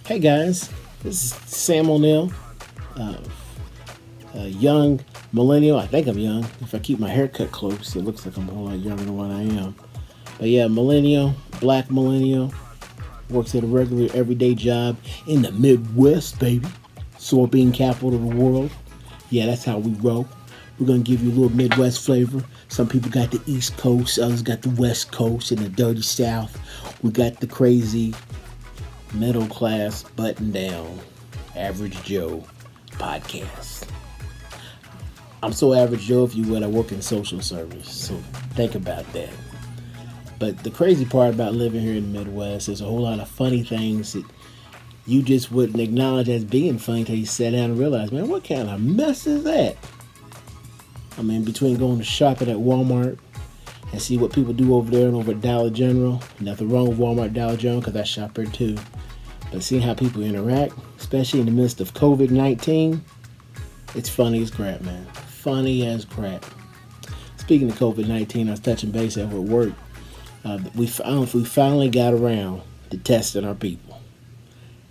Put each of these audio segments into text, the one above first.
Hey guys, this is Sam O'Neill, uh, a young millennial. I think I'm young. If I keep my hair cut close, it looks like I'm a whole lot younger than what I am. But yeah, millennial, black millennial, works at a regular everyday job in the Midwest, baby. Soybean capital of the world. Yeah, that's how we roll. We're gonna give you a little Midwest flavor. Some people got the East Coast, others got the West Coast and the dirty South. We got the crazy middle class button down average Joe podcast. I'm so average Joe if you would. I work in social service, so think about that. But the crazy part about living here in the Midwest is a whole lot of funny things that you just wouldn't acknowledge as being funny until you sat down and realized, man, what kind of mess is that? I mean, between going to shopping at Walmart and see what people do over there and over at Dollar General. Nothing wrong with Walmart, Dollar General, because I shop there too. But seeing how people interact, especially in the midst of COVID-19, it's funny as crap, man. Funny as crap. Speaking of COVID-19, I was touching base over at work. We finally got around to testing our people.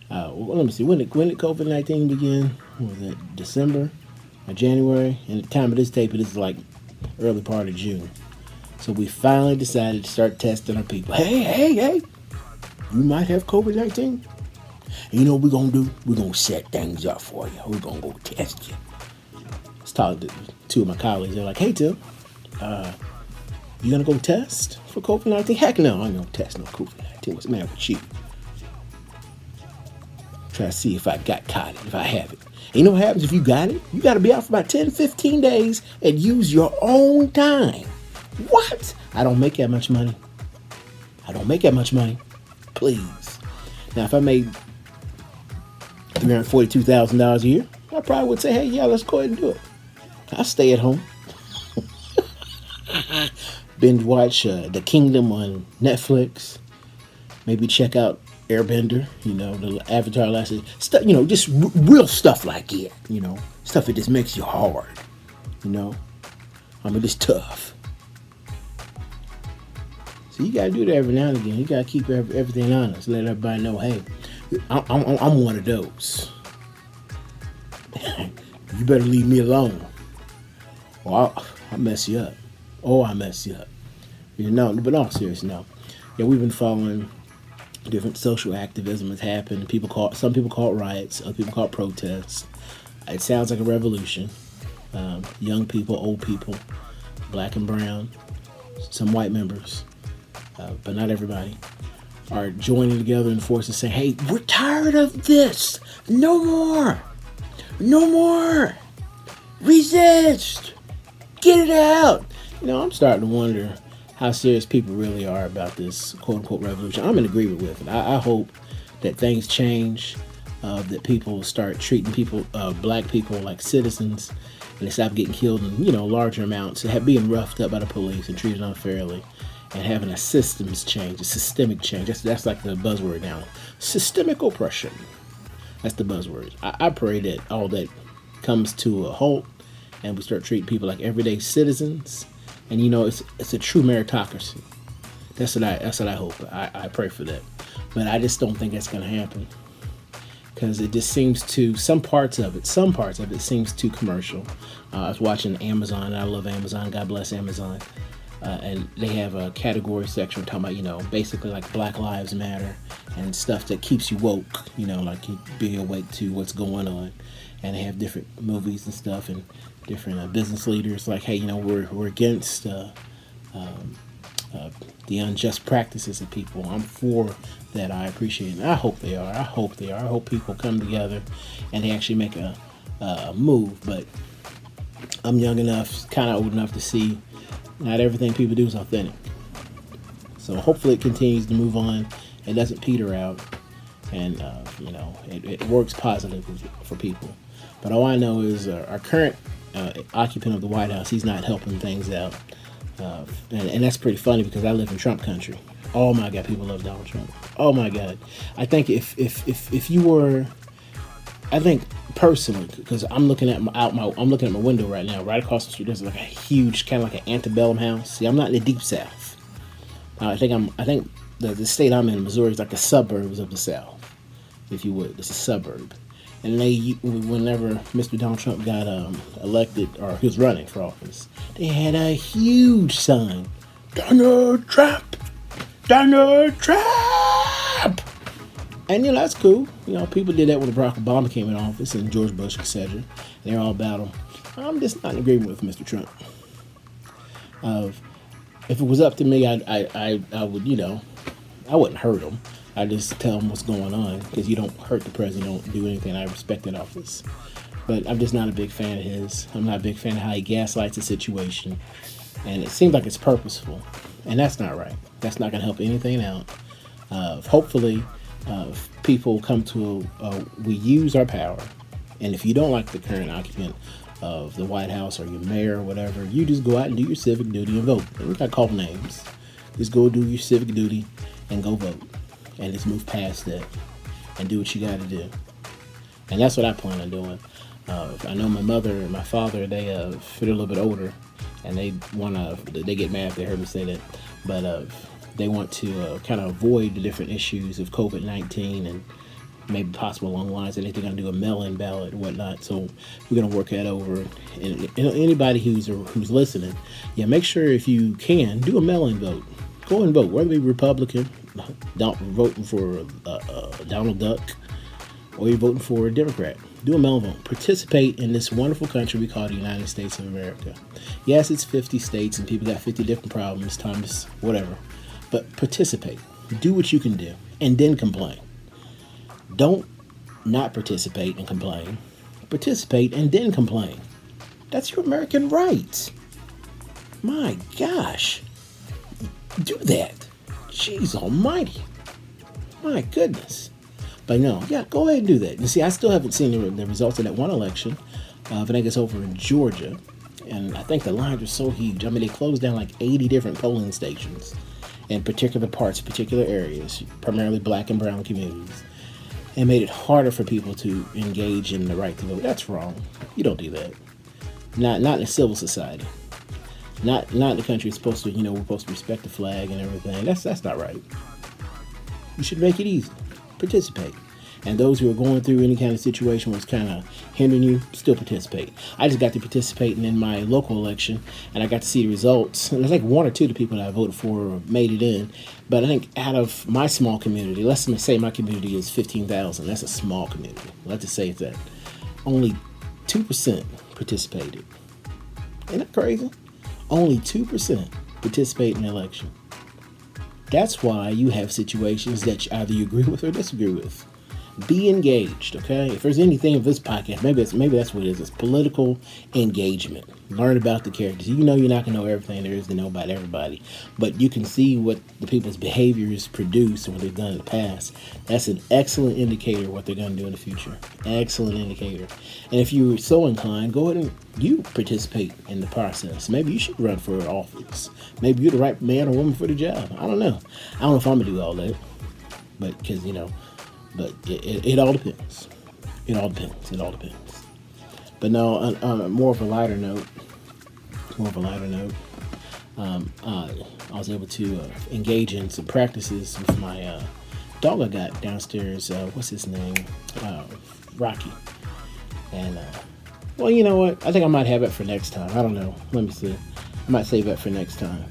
Well, let me see. When did COVID-19 begin? What was that, December or January? And at the time of this tape, it is like early part of June. So we finally decided to start testing our people. Hey, you might have COVID-19. And you know what we're going to do? We're going to set things up for you. We're going to go test you. I was talking to two of my colleagues. They're like, hey, Tim, you going to go test for COVID-19? Heck no, I ain't going to test no COVID-19. What's the matter with you? Try to see if I got caught it, if I have it. And you know what happens if you got it? You got to be out for about 10, 15 days and use your own time. What? I don't make that much money. Please. Now, if I made $342,000 a year, I probably would say, hey, yeah, let's go ahead and do it. I'll stay at home. Binge watch The Kingdom on Netflix. Maybe check out Airbender, the Avatar last stuff, just real stuff like it, stuff that just makes you hard, it's tough. So you gotta do that every now and again. You gotta keep everything honest. Let everybody know, hey, I'm one of those. You better leave me alone, or I'll mess you up. I mess you up. But all serious, no. Yeah, we've been following different social activism has happened. Some people call it riots, other people call it protests. It sounds like a revolution. Young people, old people, black and brown, some white members, but not everybody, are joining together in forces saying, hey, we're tired of this. No more. Resist. Get it out. I'm starting to wonder how serious people really are about this quote-unquote revolution. I'm in agreement with it. I hope that things change, that people start treating black people like citizens, and they stop getting killed in, larger amounts, being roughed up by the police and treated unfairly, and having a systems change, a systemic change. That's like the buzzword now. Systemic oppression. That's the buzzword. I pray that all that comes to a halt, and we start treating people like everyday citizens. And it's a true meritocracy. That's what I hope. I pray for that. But I just don't think that's going to happen. Because it just seems some parts of it seems too commercial. I was watching Amazon, and I love Amazon. God bless Amazon. And they have a category section talking about, basically like Black Lives Matter and stuff that keeps you woke, like you be awake to what's going on. And they have different movies and stuff and different business leaders like, hey, we're against the unjust practices of people. I'm for that. I appreciate it. I hope they are. I hope people come together and they actually make a move. But I'm young enough, kind of old enough to see not everything people do is authentic. So hopefully it continues to move on. It doesn't peter out. And, it works positively for people. But all I know is our current occupant of the White House, he's not helping things out. And that's pretty funny because I live in Trump country. Oh my God, people love Donald Trump. Oh my God. I think if you were, I think personally, because I'm looking at my window right now, right across the street, there's like a huge, kind of like an antebellum house. See, I'm not in the deep South. I think the state I'm in, Missouri, is like the suburbs of the South. if you would. It's a suburb. And whenever Mr. Donald Trump got elected, or he was running for office, they had a huge sign: Donald Trump, Donald Trump. And that's cool. People did that when Barack Obama came in office and George Bush, etc. They're all about him. I'm just not in agreement with Mr. Trump. If it was up to me, I would, I wouldn't hurt him. I just tell him what's going on, because you don't hurt the president, you don't do anything. I respect that office. But I'm just not a big fan of his. I'm not a big fan of how he gaslights the situation. And it seems like it's purposeful. And that's not right. That's not going to help anything out. Hopefully, people come to we use our power. And if you don't like the current occupant of the White House or your mayor or whatever, you just go out and do your civic duty and vote. You got to call names. Just go do your civic duty and go vote. And just move past that and do what you got to do. And that's what I plan on doing. I know my mother and my father, they're a little bit older, and they get mad if they heard me say that, but they want to kind of avoid the different issues of COVID-19 and maybe possible along the lines that they're going to do a mail-in ballot and whatnot. So we're going to work that over. And anybody who's listening, make sure if you can, do a mail-in vote. Go and vote, whether it be Republican, don't voting for Donald Duck, or you're voting for a Democrat. Do a mail vote. Participate in this wonderful country we call the United States of America. Yes, it's 50 states and people got 50 different problems, times whatever. But participate. Do what you can do, and then complain. Don't not participate and complain. Participate and then complain. That's your American right. My gosh. Do that. Jeez almighty. My goodness. But no, go ahead and do that. You see, I still haven't seen the results of that one election. But I think it's over in Georgia. And I think the lines are so huge. I mean, they closed down like 80 different polling stations in particular parts, particular areas, primarily black and brown communities, and made it harder for people to engage in the right to vote. That's wrong. You don't do that. Not in a civil society. Not in the country it's supposed to, we're supposed to respect the flag and everything. That's not right. You should make it easy. Participate. And those who are going through any kind of situation where it's kind of hindering you, still participate. I just got to participating in my local election, and I got to see the results. And I think one or two of the people that I voted for made it in. But I think out of my small community, let's say my community is 15,000. That's a small community. Let's just say it's that. Only 2% participated. Isn't that crazy? Only 2% participate in the election. That's why you have situations that either you agree with or disagree with. Be engaged, okay? If there's anything of this podcast, maybe that's what it is. It's political engagement. Learn about the characters. You're not going to know everything there is to know about everybody, but you can see what the people's behaviors produce and what they've done in the past. That's an excellent indicator of what they're going to do in the future. Excellent indicator. And if you're so inclined, go ahead and you participate in the process. Maybe you should run for office. Maybe you're the right man or woman for the job. I don't know. I don't know if I'm going to do all that, but because, but it all depends. It all depends. But no, on more of a lighter note, I was able to engage in some practices with my dog I got downstairs. What's his name? Rocky. And, well, you know what? I think I might have it for next time. I don't know. Let me see. I might save that for next time.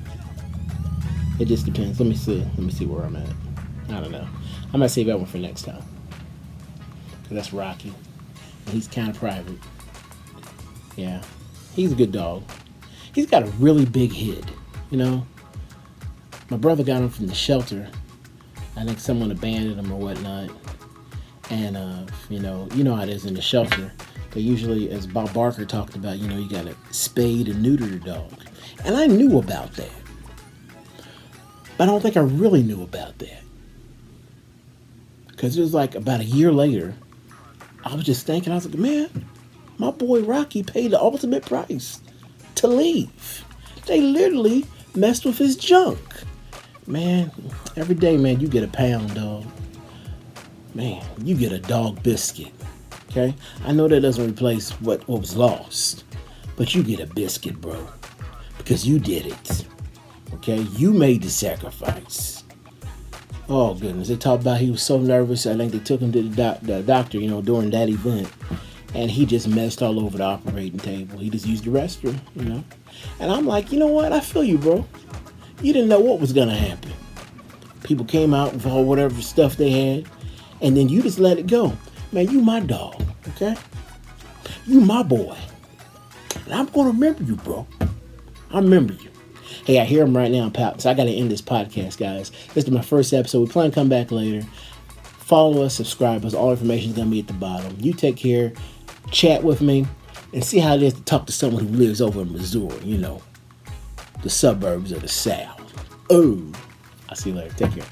It just depends. Let me see where I'm at. I don't know. I might save that one for next time. Because that's Rocky. And he's kind of private. Yeah. He's a good dog. He's got a really big head, My brother got him from the shelter. I think someone abandoned him or whatnot. And, you know how it is in the shelter. They usually, as Bob Barker talked about, you got to spade and neuter the dog. And I knew about that. But I don't think I really knew about that. Because it was like about a year later, I was just thinking, I was like, man, my boy Rocky paid the ultimate price to leave. They literally messed with his junk. Man, every day, man, you get a pound, dog. Man, you get a dog biscuit. Okay? I know that doesn't replace what was lost. But you get a biscuit, bro. Because you did it. Okay? You made the sacrifice. Oh goodness, they talked about he was so nervous. I think they took him to the doctor, during that event, and he just messed all over the operating table. He just used the restroom. And I'm like, you know what? I feel you, bro. You didn't know what was gonna happen. People came out with all whatever stuff they had, and then you just let it go. Man, you my dog, okay? You my boy. And I'm gonna remember you, bro. I remember you. Hey, I hear him right now, pal. So I gotta end this podcast, guys. This is my first episode. We plan to come back later. Follow us, subscribe us. All information is gonna be at the bottom. You take care, chat with me, and see how it is to talk to someone who lives over in Missouri, the suburbs of the South. Oh, I'll see you later. Take care.